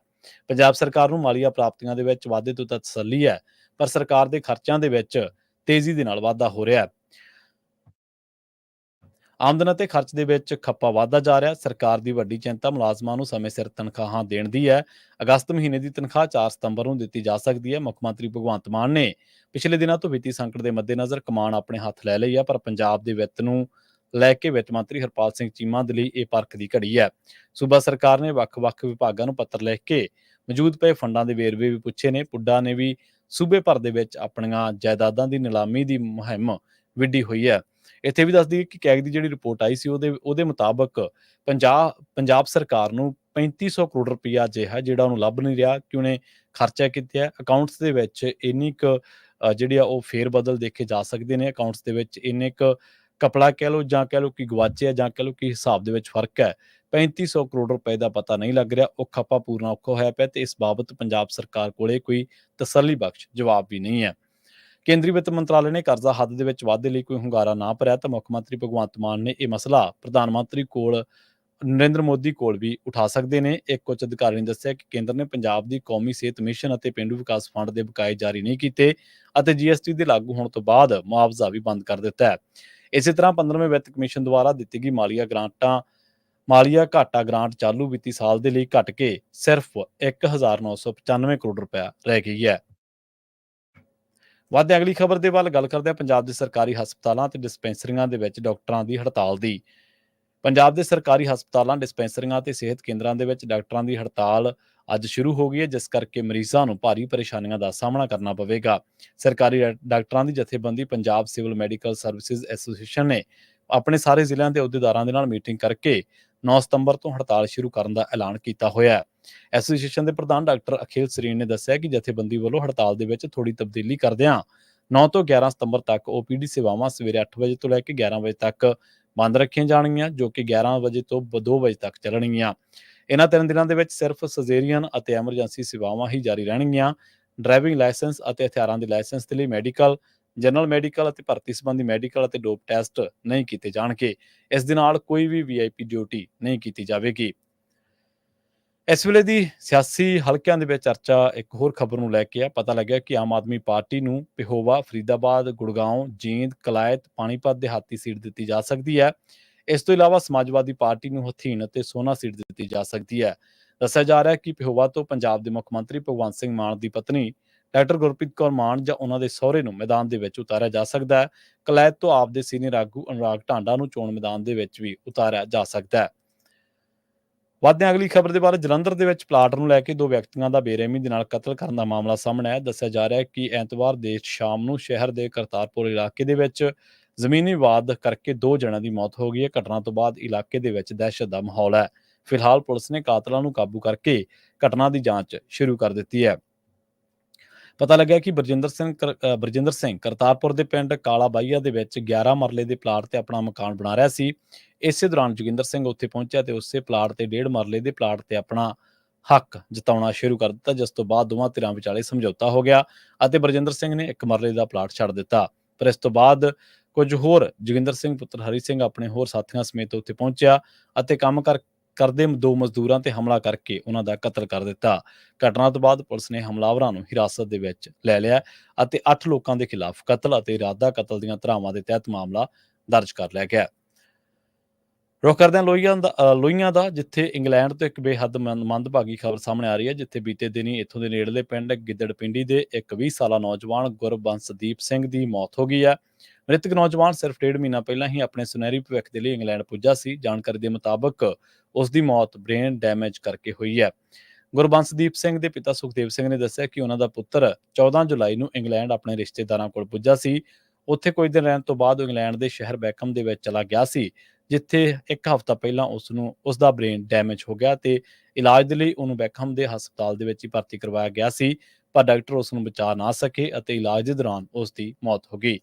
ਪੰਜਾਬ ਸਰਕਾਰ ਨੂੰ ਮਾਲੀਆ ਪ੍ਰਾਪਤੀਆਂ ਦੇ ਵਿੱਚ ਵਾਧੇ ਤੋਂ ਤਾਂ ਤਸੱਲੀ ਹੈ, ਪਰ ਸਰਕਾਰ ਦੇ ਖਰਚਿਆਂ ਦੇ ਵਿੱਚ ਤੇਜ਼ੀ ਦੇ ਨਾਲ ਵਾਧਾ ਹੋ ਰਿਹਾ ਹੈ। ਆਮਦਨ ਅਤੇ ਖਰਚ ਦੇ ਵਿੱਚ ਖੱਪਾ ਵਧਦਾ ਜਾ ਰਿਹਾ। ਸਰਕਾਰ ਦੀ ਵੱਡੀ ਚਿੰਤਾ ਮੁਲਾਜ਼ਮਾਂ ਨੂੰ ਸਮੇਂ ਸਿਰ ਤਨਖਾਹਾਂ ਦੇਣ ਦੀ ਹੈ। ਅਗਸਤ ਮਹੀਨੇ ਦੀ ਤਨਖਾਹ 4 ਸਤੰਬਰ ਨੂੰ ਦਿੱਤੀ ਜਾ ਸਕਦੀ ਹੈ। ਮੁੱਖ ਮੰਤਰੀ ਭਗਵੰਤ ਮਾਨ ਨੇ ਪਿਛਲੇ ਦਿਨਾਂ ਤੋਂ ਵਿੱਤੀ ਸੰਕਟ ਦੇ ਮੱਦੇਨਜ਼ਰ ਕਮਾਨ ਆਪਣੇ ਹੱਥ ਲੈ ਲਈ ਹੈ, ਪਰ ਪੰਜਾਬ ਦੇ ਵਿੱਤ ਨੂੰ ਲੈ ਕੇ ਵਿੱਤ ਮੰਤਰੀ ਹਰਪਾਲ ਸਿੰਘ ਚੀਮਾ ਦੇ ਲਈ ਇਹ ਪਰਖ ਦੀ ਘੜੀ ਹੈ। ਸੂਬਾ ਸਰਕਾਰ ਨੇ ਵੱਖ-ਵੱਖ ਵਿਭਾਗਾਂ ਨੂੰ ਪੱਤਰ ਲਿਖ ਕੇ ਮੌਜੂਦ ਪਏ ਫੰਡਾਂ ਦੇ ਵੇਰਵੇ ਵੀ ਪੁੱਛੇ ਨੇ। ਪੁੱਡਾ ਨੇ ਵੀ ਸੂਬੇ ਭਰ ਦੇ ਵਿੱਚ ਆਪਣੀਆਂ ਜਾਇਦਾਦਾਂ ਦੀ ਨਿਲਾਮੀ ਦੀ ਮੁਹਿੰਮ ਵਿੱਢੀ ਹੋਈ ਹੈ। ਇੱਥੇ ਵੀ ਦੱਸ ਦਈਏ ਕਿ ਕੈਗ ਦੀ ਜਿਹੜੀ ਰਿਪੋਰਟ ਆਈ ਸੀ ਉਹਦੇ ਮੁਤਾਬਕ ਪੰਜਾਬ ਸਰਕਾਰ ਨੂੰ 3500 ਕਰੋੜ ਰੁਪਈਆ ਅਜਿਹਾ ਜਿਹੜਾ ਉਹਨੂੰ ਲੱਭ ਨਹੀਂ ਰਿਹਾ ਕਿ ਉਹਨੇ ਖਰਚਾ ਕੀਤਾ ਹੈ। ਅਕਾਊਂਟਸ ਦੇ ਵਿੱਚ ਇੰਨੀ ਕੁ ਜਿਹੜੀ ਆ ਉਹ ਫੇਰ ਬਦਲ ਦੇਖੇ ਜਾ ਸਕਦੇ ਨੇ। ਅਕਾਊਂਟਸ ਦੇ ਵਿੱਚ ਇੰਨੇ ਕੁ ਕਪੜਾ ਕਹਿ ਲਓ ਜਾਂ ਕਹਿ ਲਓ ਕਿ ਗਵਾਚਿਆ ਜਾਂ ਕਹਿ ਲਓ ਕਿ ਹਿਸਾਬ ਦੇ ਵਿੱਚ ਫਰਕ ਹੈ। 3500 ਕਰੋੜ ਰੁਪਏ ਦਾ ਪਤਾ ਨਹੀਂ ਲੱਗ ਰਿਹਾ। ਉਹ ਖੱਪਾ ਪੂਰਨਾ ਔਖਾ ਹੋਇਆ ਪਿਆ ਤੇ ਇਸ ਬਾਬਤ ਪੰਜਾਬ ਸਰਕਾਰ ਕੋਲੇ ਕੋਈ ਤਸੱਲੀ ਬਖਸ਼ ਜਵਾਬ ਵੀ ਨਹੀਂ ਹੈ। ਕੇਂਦਰੀ ਵਿੱਤ ਮੰਤਰਾਲੇ ਨੇ ਕਰਜ਼ਾ ਹੱਦ ਦੇ ਵਿੱਚ ਵਾਧੇ ਲਈ ਕੋਈ ਹੁੰਗਾਰਾ ਨਾ ਭਰਿਆ ਤਾਂ ਮੁੱਖ ਮੰਤਰੀ ਭਗਵੰਤ ਮਾਨ ਨੇ ਇਹ ਮਸਲਾ ਪ੍ਰਧਾਨ ਮੰਤਰੀ ਕੋਲ ਨਰਿੰਦਰ ਮੋਦੀ ਕੋਲ ਵੀ ਉਠਾ ਸਕਦੇ ਨੇ। ਇੱਕ ਉੱਚ ਅਧਿਕਾਰੀ ਨੇ ਦੱਸਿਆ ਕਿ ਕੇਂਦਰ ਨੇ ਪੰਜਾਬ ਦੀ ਕੌਮੀ ਸਿਹਤ ਮਿਸ਼ਨ ਅਤੇ ਪੇਂਡੂ ਵਿਕਾਸ ਫੰਡ ਦੇ ਬਕਾਏ ਜਾਰੀ ਨਹੀਂ ਕੀਤੇ ਅਤੇ ਜੀਐਸਟੀ ਦੇ ਲਾਗੂ ਹੋਣ ਤੋਂ ਬਾਅਦ ਮੁਆਵਜ਼ਾ ਵੀ ਬੰਦ ਕਰ ਦਿੱਤਾ ਹੈ। ਇਸੇ ਤਰ੍ਹਾਂ 15ਵੇਂ ਵਿੱਤ ਕਮਿਸ਼ਨ ਦੁਆਰਾ ਦਿੱਤੀ ਗਈ ਮਾਲੀਆ ਘਾਟਾ ਗ੍ਰਾਂਟ ਚਾਲੂ ਵਿੱਤੀ ਸਾਲ ਦੇ ਲਈ ਘਟ ਕੇ ਸਿਰਫ 1,995 ਕਰੋੜ ਰੁਪਏ ਰਹਿ ਗਈ ਹੈ। ਵੱਧਦੇ ਅਗਲੀ ਖਬਰ ਦੇ ਵੱਲ ਗੱਲ ਕਰਦੇ ਹਾਂ ਪੰਜਾਬ ਦੇ ਸਰਕਾਰੀ ਹਸਪਤਾਲਾਂ ਅਤੇ ਡਿਸਪੈਂਸਰੀਆਂ ਦੇ ਵਿੱਚ ਡਾਕਟਰਾਂ ਦੀ ਹੜਤਾਲ ਦੀ। ਪੰਜਾਬ ਦੇ ਸਰਕਾਰੀ ਹਸਪਤਾਲਾਂ, ਡਿਸਪੈਂਸਰੀਆਂ ਅਤੇ ਸਿਹਤ ਕੇਂਦਰਾਂ ਦੇ ਵਿੱਚ ਡਾਕਟਰਾਂ ਦੀ ਹੜਤਾਲ ਅੱਜ ਸ਼ੁਰੂ ਹੋ ਗਈ ਹੈ, ਜਿਸ ਕਰਕੇ ਮਰੀਜ਼ਾਂ ਨੂੰ ਭਾਰੀ ਪਰੇਸ਼ਾਨੀਆਂ ਦਾ ਸਾਹਮਣਾ ਕਰਨਾ ਪਵੇਗਾ। ਸਰਕਾਰੀ ਡਾਕਟਰਾਂ ਦੀ ਜਥੇਬੰਦੀ Punjab civil medical services association ਨੇ ਆਪਣੇ ਸਾਰੇ ਜ਼ਿਲ੍ਹਿਆਂ ਦੇ ਅਹੁਦੇਦਾਰਾਂ ਦੇ ਨਾਲ ਮੀਟਿੰਗ ਕਰਕੇ 9 ਸਤੰਬਰ ਤੋਂ ਹੜਤਾਲ ਸ਼ੁਰੂ ਕਰਨ ਦਾ ਐਲਾਨ ਕੀਤਾ ਹੋਇਆ ਹੈ। ਐਸੋਸੀਏਸ਼ਨ ਦੇ ਪ੍ਰਧਾਨ ਡਾਕਟਰ ਅਖਿਲ ਸਰੀਨ ਨੇ ਦੱਸਿਆ ਕਿ ਜਥੇਬੰਦੀ ਵੱਲੋਂ ਹੜਤਾਲ ਦੇ ਵਿੱਚ ਥੋੜੀ ਤਬਦੀਲੀ ਕਰਦਿਆਂ 9 ਤੋਂ 11 ਸਤੰਬਰ ਤੱਕ ਓਪੀਡੀ ਸੇਵਾਵਾਂ ਸਵੇਰੇ 8 ਵਜੇ ਤੋਂ ਲੈ ਕੇ 11 ਵਜੇ ਤੱਕ ਬੰਦ ਰੱਖੀਆਂ ਜਾਣਗੀਆਂ, ਜੋ ਕਿ 11 ਵਜੇ ਤੋਂ 2 ਵਜੇ ਤੱਕ ਚੱਲਣਗੀਆਂ। ਇਹਨਾਂ 3 ਦਿਨਾਂ ਦੇ ਵਿੱਚ ਸਿਰਫ ਸਰਜਰੀਅਨ ਅਤੇ ਐਮਰਜੈਂਸੀ ਸੇਵਾਵਾਂ ਹੀ ਜਾਰੀ ਰਹਿਣਗੀਆਂ। ਡਰਾਈਵਿੰਗ ਲਾਇਸੈਂਸ ਅਤੇ ਹਥਿਆਰਾਂ ਦੇ ਲਾਇਸੈਂਸ ਦੇ ਲਈ ਮੈਡੀਕਲ, ਜਨਰਲ ਮੈਡੀਕਲ ਅਤੇ ਭਰਤੀ ਸੰਬੰਧੀ ਮੈਡੀਕਲ ਅਤੇ ਡੋਪ ਟੈਸਟ ਨਹੀਂ ਕੀਤੇ ਜਾਣਗੇ। ਇਸ ਦੇ ਨਾਲ ਕੋਈ ਵੀ ਵੀਆਈਪੀ ਡਿਊਟੀ ਨਹੀਂ ਕੀਤੀ ਜਾਵੇਗੀ। ਇਸ ਵੇਲੇ ਦੀ ਸਿਆਸੀ ਹਲਕਿਆਂ ਦੇ ਵਿੱਚ ਚਰਚਾ ਇੱਕ ਹੋਰ ਖਬਰ ਨੂੰ ਲੈ ਕੇ ਆ। ਪਤਾ ਲੱਗਿਆ ਕਿ ਆਮ ਆਦਮੀ ਪਾਰਟੀ ਨੂੰ ਪਿਹੋਵਾ, ਫਰੀਦਾਬਾਦ, ਗੁੜਗਾਉਂ, ਜੀਂਦ, ਕਲਾਇਤ, ਪਾਣੀਪਤ ਦਿਹਾਤੀ ਸੀਟ ਦਿੱਤੀ ਜਾ ਸਕਦੀ ਹੈ। ਇਸ ਤੋਂ ਇਲਾਵਾ ਸਮਾਜਵਾਦੀ ਪਾਰਟੀ ਨੂੰ ਹਥੀਨ ਅਤੇ ਸੋਨਾ ਸੀਟ ਦਿੱਤੀ ਜਾ ਸਕਦੀ ਹੈ। ਦੱਸਿਆ ਜਾ ਰਿਹਾ ਹੈ ਕਿ ਪਿਹੋਵਾ ਤੋਂ ਪੰਜਾਬ ਦੇ ਮੁੱਖ ਮੰਤਰੀ ਭਗਵੰਤ ਸਿੰਘ ਮਾਨ ਦੀ ਪਤਨੀ ਡਾਕਟਰ ਗੁਰਪ੍ਰੀਤ ਕੌਰ ਮਾਨ ਜਾਂ ਉਹਨਾਂ ਦੇ ਸਹੁਰੇ ਨੂੰ ਮੈਦਾਨ ਦੇ ਵਿੱਚ ਉਤਾਰਿਆ ਜਾ ਸਕਦਾ ਹੈ। ਕਲਾਇਤ ਤੋਂ ਆਪ ਦੇ ਸੀਨੀਅਰ ਆਗੂ ਅਨੁਰਾਗ ਢਾਂਡਾ ਨੂੰ ਚੋਣ ਮੈਦਾਨ ਦੇ ਵਿੱਚ ਵੀ ਉਤਾਰਿਆ ਜਾ ਸਕਦਾ ਹੈ। ਵੱਧਦੇ ਅਗਲੀ ਖਬਰ ਦੇ ਬਾਰੇ ਜਲੰਧਰ ਦੇ ਵਿੱਚ ਪਲਾਟ ਨੂੰ ਲੈ ਕੇ 2 ਵਿਅਕਤੀਆਂ ਦਾ ਬੇਰਹਿਮੀ ਦੇ ਨਾਲ ਕਤਲ ਕਰਨ ਦਾ ਮਾਮਲਾ ਸਾਹਮਣੇ ਆਇਆ। ਦੱਸਿਆ ਜਾ ਰਿਹਾ ਹੈ ਕਿ ਐਤਵਾਰ ਦੇਰ ਸ਼ਾਮ ਨੂੰ ਸ਼ਹਿਰ ਦੇ ਕਰਤਾਰਪੁਰ ਇਲਾਕੇ ਦੇ ਵਿੱਚ ਜ਼ਮੀਨੀ ਵਿਵਾਦ ਕਰਕੇ 2 ਜਣਿਆਂ ਦੀ ਮੌਤ ਹੋ ਗਈ ਹੈ। ਘਟਨਾ ਤੋਂ ਬਾਅਦ ਇਲਾਕੇ ਦੇ ਵਿੱਚ ਦਹਿਸ਼ਤ ਦਾ ਮਾਹੌਲ ਹੈ। ਫਿਲਹਾਲ ਪੁਲਿਸ ਨੇ ਕਾਤਲਾਂ ਨੂੰ ਕਾਬੂ ਕਰਕੇ ਘਟਨਾ ਦੀ ਜਾਂਚ ਸ਼ੁਰੂ ਕਰ ਦਿੱਤੀ ਹੈ। ਪਤਾ ਲੱਗਿਆ ਕਿ ਬਰਜਿੰਦਰ ਸਿੰਘ ਕਰਤਾਰਪੁਰ ਦੇ ਪਿੰਡ ਕਾਲਾ ਬਾਈਆ ਦੇ ਵਿੱਚ 11 ਮਰਲੇ ਦੇ ਪਲਾਟ ਤੇ ਆਪਣਾ ਮਕਾਨ ਬਣਾ ਰਿਹਾ ਸੀ। ਇਸੇ ਦੌਰਾਨ ਜੋਗਿੰਦਰ ਸਿੰਘ ਉੱਥੇ ਪਹੁੰਚਿਆ ਤੇ ਉਸੇ ਪਲਾਟ ਤੇ 1.5 ਮਰਲੇ ਦੇ ਪਲਾਟ ਤੇ ਆਪਣਾ ਹੱਕ ਜਤਾਉਣਾ ਸ਼ੁਰੂ ਕਰ ਦਿੱਤਾ, ਜਿਸ ਤੋਂ ਬਾਅਦ ਦੋਵਾਂ ਧਿਰਾਂ ਵਿਚਾਲੇ ਸਮਝੌਤਾ ਹੋ ਗਿਆ ਅਤੇ ਬਰਜਿੰਦਰ ਸਿੰਘ ਨੇ 1 ਮਰਲੇ ਦਾ ਪਲਾਟ ਛੱਡ ਦਿੱਤਾ। ਪਰ ਇਸ ਤੋਂ ਬਾਅਦ ਕੁਝ ਹੋਰ ਜੋਗਿੰਦਰ ਸਿੰਘ ਪੁੱਤਰ ਹਰੀ ਸਿੰਘ ਆਪਣੇ ਹੋਰ ਸਾਥੀਆਂ ਸਮੇਤ ਉੱਥੇ ਪਹੁੰਚਿਆ ਅਤੇ ਕੰਮ ਕਰਦੇ 2 ਮਜ਼ਦੂਰਾਂ ਤੇ ਹਮਲਾ ਕਰਕੇ ਉਹਨਾਂ ਦਾ ਕਤਲ ਕਰ ਦਿੱਤਾ। ਘਟਨਾ ਤੋਂ ਬਾਅਦ ਪੁਲਿਸ ਨੇ ਹਮਲਾਵਰਾਂ ਨੂੰ ਹਿਰਾਸਤ ਦੇ ਵਿੱਚ ਲੈ ਲਿਆ ਅਤੇ 8 ਲੋਕਾਂ ਦੇ ਖਿਲਾਫ ਕਤਲ ਅਤੇ ਇਰਾਦਾ ਕਤਲ ਦੀਆਂ ਧਾਰਾਵਾਂ ਦੇ ਤਹਿਤ ਮਾਮਲਾ ਦਰਜ ਕਰ ਲਿਆ ਗਿਆ। ਰੁੱਖ ਕਰਦੇ ਹਾਂ ਲੋਹੀਆਂ ਦਾ, ਜਿੱਥੇ ਇੰਗਲੈਂਡ ਤੋਂ ਇੱਕ ਬੇਹੱਦ ਮੰਦਭਾਗੀ ਖਬਰ ਸਾਹਮਣੇ ਆ ਰਹੀ ਹੈ, ਜਿੱਥੇ ਬੀਤੇ ਦਿਨੀ ਇੱਥੋਂ ਦੇ ਨੇੜਲੇ ਪਿੰਡ ਗਿੱਦੜਪਿੰਡੀ ਦੇ ਇੱਕ 20 ਸਾਲਾ ਨੌਜਵਾਨ ਗੁਰਬੰਸਦੀਪ ਸਿੰਘ ਦੀ ਮੌਤ ਹੋ ਗਈ ਹੈ। ਮ੍ਰਿਤਕ ਨੌਜਵਾਨ ਸਿਰਫ 1.5 ਮਹੀਨਾ ਪਹਿਲਾਂ ਹੀ ਆਪਣੇ ਸੁਨਹਿਰੀ ਭਵਿੱਖ ਦੇ ਲਈ ਇੰਗਲੈਂਡ ਪੁੱਜਾ ਸੀ। ਜਾਣਕਾਰੀ ਦੇ ਮੁਤਾਬਕ ਉਸ ਦੀ ਮੌਤ ਬ੍ਰੇਨ ਡੈਮੇਜ ਕਰਕੇ ਹੋਈ ਹੈ। ਗੁਰਬੰਸਦੀਪ ਸਿੰਘ ਦੇ ਪਿਤਾ ਸੁਖਦੇਵ ਸਿੰਘ ਨੇ ਦੱਸਿਆ ਕਿ ਉਹਨਾਂ ਦਾ ਪੁੱਤਰ 14 ਜੁਲਾਈ ਨੂੰ ਇੰਗਲੈਂਡ ਆਪਣੇ ਰਿਸ਼ਤੇਦਾਰਾਂ ਕੋਲ ਪੁੱਜਾ ਸੀ। ਉੱਥੇ ਕੁਝ ਦਿਨ ਰਹਿਣ ਤੋਂ ਬਾਅਦ ਉਹ ਇੰਗਲੈਂਡ ਦੇ ਸ਼ਹਿਰ ਬੈਕਹਮ ਦੇ ਵਿੱਚ ਚਲਾ ਗਿਆ ਸੀ, ਜਿੱਥੇ ਇੱਕ ਹਫ਼ਤਾ ਪਹਿਲਾਂ ਉਸ ਦਾ ਬ੍ਰੇਨ ਡੈਮੇਜ ਹੋ ਗਿਆ ਤੇ ਇਲਾਜ ਦੇ ਲਈ ਉਹਨੂੰ ਬੈਕਹਮ ਦੇ ਹਸਪਤਾਲ ਦੇ ਵਿੱਚ ਹੀ ਭਰਤੀ ਕਰਵਾਇਆ ਗਿਆ ਸੀ, ਪਰ ਡਾਕਟਰ ਉਸ ਨੂੰ ਬਚਾ ਨਾ ਸਕੇ ਅਤੇ ਇਲਾਜ ਦੇ ਦੌਰਾਨ ਉਸ ਦੀ ਮੌਤ ਹੋ ਗਈ।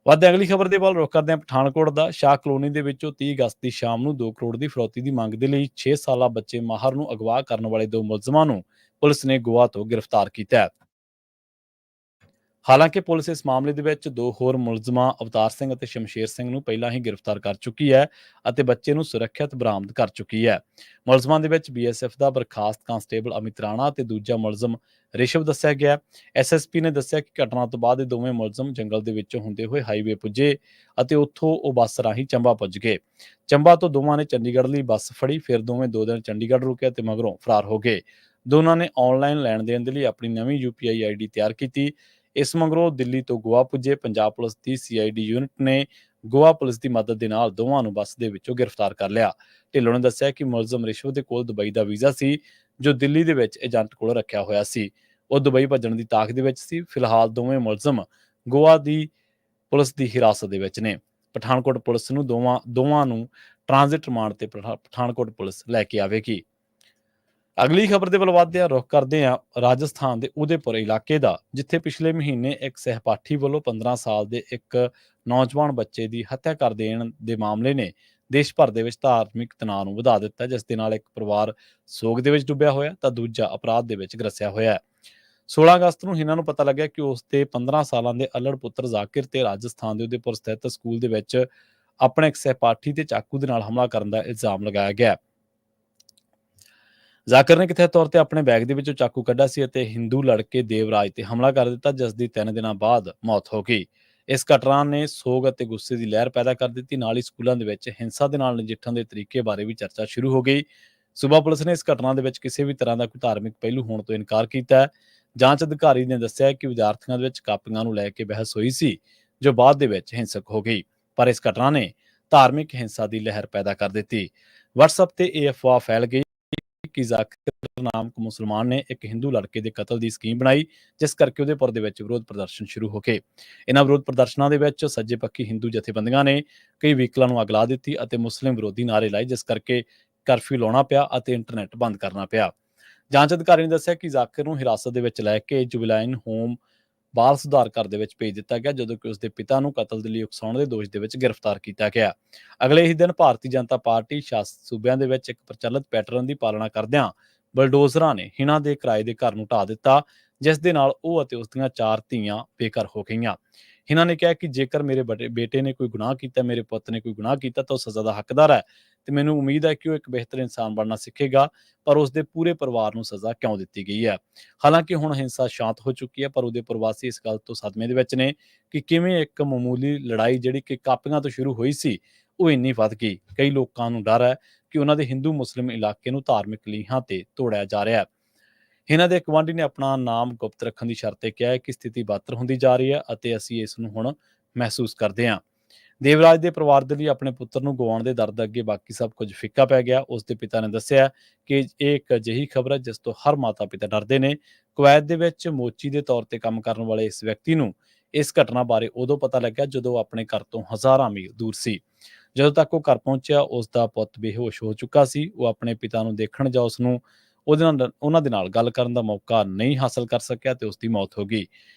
ਵੱਧ ਅਗਲੀ ਖਬਰ ਦੇ ਵੱਲ ਰੁਖ ਕਰਦੇ ਹਾਂ। ਪਠਾਨਕੋਟ ਦਾ ਸ਼ਾਹ ਕਲੋਨੀ ਦੇ ਵਿੱਚੋਂ 30 ਅਗਸਤ ਦੀ ਸ਼ਾਮ ਨੂੰ 2 ਕਰੋੜ ਦੀ ਫਰੌਤੀ ਦੀ ਮੰਗ ਦੇ ਲਈ 6 ਸਾਲਾ ਬੱਚੇ ਮਾਹਰ ਨੂੰ ਅਗਵਾ ਕਰਨ ਵਾਲੇ 2 ਮੁਲਜ਼ਮਾਂ ਨੂੰ ਪੁਲਿਸ ਨੇ ਗੋਆ ਤੋਂ ਗ੍ਰਿਫਤਾਰ ਕੀਤਾ ਹੈ। ਹਾਲਾਂਕਿ ਪੁਲਿਸ ਇਸ ਮਾਮਲੇ ਦੇ ਵਿੱਚ 2 ਹੋਰ ਮੁਲਜ਼ਮਾਂ ਅਵਤਾਰ ਸਿੰਘ ਅਤੇ ਸ਼ਮਸ਼ੇਰ ਸਿੰਘ ਨੂੰ ਪਹਿਲਾਂ ਹੀ ਗ੍ਰਿਫਤਾਰ ਕਰ ਚੁੱਕੀ ਹੈ ਅਤੇ ਬੱਚੇ ਨੂੰ ਸੁਰੱਖਿਅਤ ਬਰਾਮਦ ਕਰ ਚੁੱਕੀ ਹੈ। ਮੁਲਜ਼ਮਾਂ ਦੇ ਵਿੱਚ ਬੀਐਸਐਫ ਦਾ ਬਰਖਾਸਤ ਕਾਂਸਟੇਬਲ ਅਮਿਤ ਰਾਣਾ ਅਤੇ ਦੂਜਾ ਮੁਲਜ਼ਮ ਰਿਸ਼ਵ ਦੱਸਿਆ ਗਿਆ। ਐਸਐਸਪੀ ਨੇ ਦੱਸਿਆ ਕਿ ਘਟਨਾ ਤੋਂ ਬਾਅਦ ਇਹ ਦੋਵੇਂ ਮੁਲਜ਼ਮ ਜੰਗਲ ਦੇ ਵਿੱਚੋਂ ਹੁੰਦੇ ਹੋਏ ਹਾਈਵੇ ਪੁੱਜੇ ਅਤੇ ਉੱਥੋਂ ਉਹ ਬੱਸ ਰਾਹੀਂ ਚੰਬਾ ਪੁੱਜ ਗਏ। ਚੰਬਾ ਤੋਂ ਦੋਵਾਂ ਨੇ ਚੰਡੀਗੜ੍ਹ ਲਈ ਬੱਸ ਫੜੀ, ਫਿਰ ਦੋਵੇਂ 2 ਦਿਨ ਚੰਡੀਗੜ੍ਹ ਰੁਕੇ ਅਤੇ ਮਗਰੋਂ ਫਰਾਰ ਹੋ ਗਏ। ਦੋਨਾਂ ਨੇ ਆਨਲਾਈਨ ਲੈਣ ਦੇਣ ਦੇ ਲਈ ਆਪਣੀ ਨਵੀਂ UPI ਆਈਡੀ ਤਿਆਰ ਕੀਤੀ। ਇਸ ਮਗਰੋਂ ਦਿੱਲੀ ਤੋਂ ਗੋਆ ਪੁੱਜੇ। ਪੰਜਾਬ ਪੁਲਿਸ ਦੀ CID ਯੂਨਿਟ ਨੇ ਗੋਆ ਪੁਲਿਸ ਦੀ ਮਦਦ ਦੇ ਨਾਲ ਦੋਵਾਂ ਨੂੰ ਬੱਸ ਦੇ ਵਿੱਚੋਂ ਗ੍ਰਿਫਤਾਰ ਕਰ ਲਿਆ। ਢਿੱਲੋਂ ਨੇ ਦੱਸਿਆ ਕਿ ਮੁਲਜ਼ਮ ਰਿਸ਼ਵਤ ਦੇ ਕੋਲ ਦੁਬਈ ਦਾ ਵੀਜ਼ਾ ਸੀ, ਜੋ ਦਿੱਲੀ ਦੇ ਵਿੱਚ ਏਜੰਟ ਕੋਲ ਰੱਖਿਆ ਹੋਇਆ ਸੀ। ਉਹ ਦੁਬਈ ਭੱਜਣ ਦੀ ਤਾਕ ਦੇ ਵਿੱਚ ਸੀ। ਫਿਲਹਾਲ ਦੋਵੇਂ ਮੁਲਜ਼ਮ ਗੋਆ ਦੀ ਪੁਲਿਸ ਦੀ ਹਿਰਾਸਤ ਦੇ ਵਿੱਚ ਨੇ। ਪਠਾਨਕੋਟ ਪੁਲਿਸ ਨੂੰ ਦੋਵਾਂ ਨੂੰ ਟ੍ਰਾਂਜ਼ਿਟ ਰਿਮਾਂਡ ਤੇ ਪਠਾਨਕੋਟ ਪੁਲਿਸ ਲੈ ਕੇ ਆਵੇਗੀ। ਅਗਲੀ ਖਬਰ ਦੇ ਵੱਲ ਵਧਦੇ ਹਾਂ। ਰੁਖ ਕਰਦੇ ਹਾਂ ਰਾਜਸਥਾਨ ਦੇ ਉਦੈਪੁਰ ਇਲਾਕੇ ਦਾ, ਜਿੱਥੇ ਪਿਛਲੇ ਮਹੀਨੇ ਇੱਕ ਸਹਿਪਾਠੀ ਵੱਲੋਂ 15 ਸਾਲ ਦੇ ਇੱਕ ਨੌਜਵਾਨ ਬੱਚੇ ਦੀ ਹੱਤਿਆ ਕਰ ਦੇਣ ਦੇ ਮਾਮਲੇ ਨੇ ਦੇਸ਼ ਭਰ ਦੇ ਵਿੱਚ ਧਾਰਮਿਕ ਤਣਾਅ ਨੂੰ ਵਧਾ ਦਿੱਤਾ, ਜਿਸ ਦੇ ਨਾਲ ਇੱਕ ਪਰਿਵਾਰ ਸੋਗ ਦੇ ਵਿੱਚ ਡੁੱਬਿਆ ਹੋਇਆ ਤਾਂ ਦੂਜਾ ਅਪਰਾਧ ਦੇ ਵਿੱਚ ਗਰਸਿਆ ਹੋਇਆ ਹੈ। 16 ਅਗਸਤ ਨੂੰ ਇਹਨਾਂ ਨੂੰ ਪਤਾ ਲੱਗਿਆ ਕਿ ਉਸ ਦੇ 15 ਸਾਲਾਂ ਦੇ ਅਲੜ ਪੁੱਤਰ ਜ਼ਾਕਿਰ ਤੇ ਰਾਜਸਥਾਨ ਦੇ ਉਦੈਪੁਰ ਸਥਿਤ ਸਕੂਲ ਦੇ ਵਿੱਚ ਆਪਣੇ ਇੱਕ ਸਹਿਪਾਠੀ ਤੇ ਚਾਕੂ ਦੇ ਨਾਲ ਹਮਲਾ ਕਰਨ ਦਾ ਇਲਜ਼ਾਮ ਲਗਾਇਆ ਗਿਆ। ਜ਼ਾਕਿਰ ਨੇ ਕਥਿਤ ਤੌਰ ਤੇ ਆਪਣੇ ਬੈਗ ਦੇ ਵਿੱਚੋਂ ਚਾਕੂ ਕੱਢਿਆ ਸੀ ਅਤੇ ਹਿੰਦੂ ਲੜਕੇ ਦੇਵਰਾਜ ਤੇ ਹਮਲਾ ਕਰ ਦਿੱਤਾ, ਜਿਸ ਦੀ 3 ਦਿਨਾਂ ਬਾਅਦ ਮੌਤ ਹੋ ਗਈ। ਇਸ ਘਟਨਾ ਨੇ ਸੋਗ ਅਤੇ ਗੁੱਸੇ ਦੀ ਲਹਿਰ ਪੈਦਾ ਕਰ ਦਿੱਤੀ। ਨਾਲ ਹੀ ਸਕੂਲਾਂ ਦੇ ਵਿੱਚ ਹਿੰਸਾ ਦੇ ਨਾਲ ਨਜਿੱਠਣ ਦੇ ਤਰੀਕੇ ਬਾਰੇ ਵੀ ਚਰਚਾ ਸ਼ੁਰੂ ਹੋ ਗਈ। ਸੂਬਾ ਪੁਲਿਸ ਨੇ ਇਸ ਘਟਨਾ ਦੇ ਵਿੱਚ ਕਿਸੇ ਵੀ ਤਰ੍ਹਾਂ ਦਾ ਕੋਈ ਧਾਰਮਿਕ ਪਹਿਲੂ ਹੋਣ ਤੋਂ ਇਨਕਾਰ ਕੀਤਾ ਹੈ। ਜਾਂਚ ਅਧਿਕਾਰੀ ਨੇ ਦੱਸਿਆ ਕਿ ਵਿਦਿਆਰਥੀਆਂ ਦੇ ਵਿੱਚ ਕਾਪੀਆਂ ਨੂੰ ਲੈ ਕੇ ਬਹਿਸ ਹੋਈ ਸੀ, ਜੋ ਬਾਅਦ ਦੇ ਵਿੱਚ ਹਿੰਸਕ ਹੋ ਗਈ, ਪਰ ਇਸ ਘਟਨਾ ਨੇ ਧਾਰਮਿਕ ਹਿੰਸਾ ਦੀ ਲਹਿਰ ਪੈਦਾ ਕਰ ਦਿੱਤੀ। WhatsApp ਤੇ ਇਹ ਅਫਵਾਹ ਫੈਲ ਗਈ ਕਿ ਜ਼ਾਕਿਰ ਨਾਮਕ ਮੁਸਲਮਾਨ ਨੇ ਇੱਕ ਹਿੰਦੂ ਲੜਕੇ ਦੇ ਕਤਲ ਦੀ ਸਕੀਮ ਬਣਾਈ, ਜਿਸ ਕਰਕੇ ਉਦੈਪੁਰ ਦੇ ਵਿੱਚ ਵਿਰੋਧ ਪ੍ਰਦਰਸ਼ਨ ਸ਼ੁਰੂ ਹੋ ਗਏ। ਇਹਨਾਂ ਵਿਰੋਧ ਪ੍ਰਦਰਸ਼ਨਾਂ ਦੇ ਵਿੱਚ ਸੱਜੇ ਪੱਖੀ ਹਿੰਦੂ ਜਥੇਬੰਦੀਆਂ ਨੇ ਕਈ ਵਹੀਕਲਾਂ ਨੂੰ ਅੱਗ ਲਾ ਦਿੱਤੀ ਅਤੇ ਮੁਸਲਿਮ ਵਿਰੋਧੀ ਨਾਅਰੇ ਲਾਏ, ਜਿਸ ਕਰਕੇ ਕਰਫਿਊ ਲਾਉਣਾ ਪਿਆ ਅਤੇ ਇੰਟਰਨੈਟ ਬੰਦ ਕਰਨਾ ਪਿਆ। ਜਾਂਚ ਅਧਿਕਾਰੀ ਨੇ ਦੱਸਿਆ ਕਿ ਜ਼ਾਕਿਰ ਨੂੰ ਹਿਰਾਸਤ ਦੇ ਵਿੱਚ ਲੈ ਕੇ ਜੁਬਲਾਈਨ ਹੋਮ ਬਾਲ ਸੁਧਾਰ ਘਰ ਦੇ ਵਿੱਚ ਭੇਜ ਦਿੱਤਾ ਗਿਆ, ਜਦੋਂ ਕਿ ਉਸ ਦੇ ਪਿਤਾ ਨੂੰ ਕਤਲ ਦੇ ਲਈ ਉਕਸਾਉਣ ਦੇ ਦੋਸ਼ ਦੇ ਵਿੱਚ ਗ੍ਰਿਫਤਾਰ ਕੀਤਾ ਗਿਆ। ਅਗਲੇ ਹੀ ਦਿਨ ਭਾਰਤੀ ਜਨਤਾ ਪਾਰਟੀ ਸ਼ਾਸਿਤ ਸੂਬਿਆਂ ਦੇ ਵਿੱਚ ਇੱਕ ਪ੍ਰਚਲਿਤ ਪੈਟਰਨ ਦੀ ਪਾਲਣਾ ਕਰਦਿਆਂ ਬਲਡੋਜ਼ਰਾਂ ਨੇ ਹਿਨਾ ਦੇ ਕਿਰਾਏ ਦੇ ਘਰ ਨੂੰ ਢਾਹ ਦਿੱਤਾ, ਜਿਸ ਦੇ ਨਾਲ ਉਹ ਅਤੇ ਉਸ ਦੀਆਂ 4 ਧੀਆਂ ਬੇਘਰ ਹੋ ਗਈਆਂ। ਹਿਨਾ ਨੇ ਕਿਹਾ ਕਿ ਜੇਕਰ ਮੇਰੇ ਬੇਟੇ ਨੇ ਕੋਈ ਗੁਨਾਹ ਕੀਤਾ, ਮੇਰੇ ਪੁੱਤ ਨੇ ਕੋਈ ਗੁਨਾਹ ਕੀਤਾ, ਤਾਂ ਉਹ ਸਜ਼ਾ ਦਾ ਹੱਕਦਾਰ ਹੈ ਤੇ ਮੈਨੂੰ ਉਮੀਦ ਹੈ ਕਿ ਉਹ ਇੱਕ ਬਿਹਤਰ ਇਨਸਾਨ ਬਣਨਾ ਸਿੱਖੇਗਾ, ਪਰ ਉਸ ਦੇ ਪੂਰੇ ਪਰਿਵਾਰ ਨੂੰ ਸਜ਼ਾ ਕਿਉਂ ਦਿੱਤੀ ਗਈ ਹੈ। ਹਾਲਾਂਕਿ ਹੁਣ ਹਿੰਸਾ ਸ਼ਾਂਤ ਹੋ ਚੁੱਕੀ ਹੈ, ਪਰ ਉਹਦੇ ਪ੍ਰਵਾਸੀ ਇਸ ਗੱਲ ਤੋਂ ਸਦਮੇ ਦੇ ਵਿੱਚ ਨੇ ਕਿ ਕਿਵੇਂ ਇੱਕ ਮਾਮੂਲੀ ਲੜਾਈ ਜਿਹੜੀ ਕਿ ਕਾਪੀਆਂ ਤੋਂ ਸ਼ੁਰੂ ਹੋਈ ਸੀ, ਉਹ ਇੰਨੀ ਵੱਧ ਗਈ। ਕਈ ਲੋਕਾਂ ਨੂੰ ਡਰ ਹੈ ਕਿ ਉਹਨਾਂ ਦੇ ਹਿੰਦੂ ਮੁਸਲਿਮ ਇਲਾਕੇ ਨੂੰ ਧਾਰਮਿਕ ਲੀਹਾਂ ਤੇ ਤੋੜਿਆ ਜਾ ਰਿਹਾ ਹੈ। ਇਹਨਾਂ ਦੇ ਗਵਾਂਢੀ ਨੇ ਆਪਣਾ ਨਾਮ ਗੁਪਤ ਰੱਖਣ ਦੀ ਸ਼ਰਤ ਤੇ ਕਿਹਾ ਹੈ ਕਿ ਸਥਿਤੀ ਬਦਤਰ ਹੁੰਦੀ ਜਾ ਰਹੀ ਹੈ ਅਤੇ ਅਸੀਂ ਇਸ ਨੂੰ ਹੁਣ ਮਹਿਸੂਸ ਕਰਦੇ ਹਾਂ। ਦੇਵਰਾਜ ਦੇ ਪਰਿਵਾਰ ਦੇ ਲਈ ਆਪਣੇ ਪੁੱਤਰ ਨੂੰ ਗਵਾਉਣ ਦੇ ਦਰਦ ਅੱਗੇ ਬਾਕੀ ਸਭ ਕੁਝ ਫਿੱਕਾ ਪੈ ਗਿਆ। ਉਸ ਦੇ ਪਿਤਾ ਨੇ ਦੱਸਿਆ ਕਿ ਇਹ ਇੱਕ ਅਜਿਹੀ ਖਬਰ ਹੈ ਜਿਸ ਤੋਂ ਹਰ ਮਾਤਾ ਪਿਤਾ ਡਰਦੇ ਨੇ। ਕੁਵੈਤ ਦੇ ਵਿੱਚ ਮੋਚੀ ਦੇ ਤੌਰ ਤੇ ਕੰਮ ਕਰਨ ਵਾਲੇ ਇਸ ਵਿਅਕਤੀ ਨੂੰ ਇਸ ਘਟਨਾ ਬਾਰੇ ਉਦੋਂ ਪਤਾ ਲੱਗਿਆ ਜਦੋਂ ਆਪਣੇ ਘਰ ਤੋਂ ਹਜ਼ਾਰਾਂ ਮੀਲ ਦੂਰ ਸੀ। ਜਦੋਂ ਤੱਕ ਉਹ ਘਰ ਪਹੁੰਚਿਆ, ਉਸ ਦਾ ਪੁੱਤ ਬੇਹੋਸ਼ ਹੋ ਚੁੱਕਾ ਸੀ। ਉਹ ਆਪਣੇ ਪਿਤਾ ਨੂੰ ਦੇਖਣ ਜਾਂ ਉਹਨਾਂ ਦੇ ਨਾਲ ਗੱਲ ਕਰਨ ਦਾ ਮੌਕਾ ਨਹੀਂ ਹਾਸਲ ਕਰ ਸਕਿਆ ਤੇ ਉਸ ਦੀ ਮੌਤ ਹੋ ਗਈ।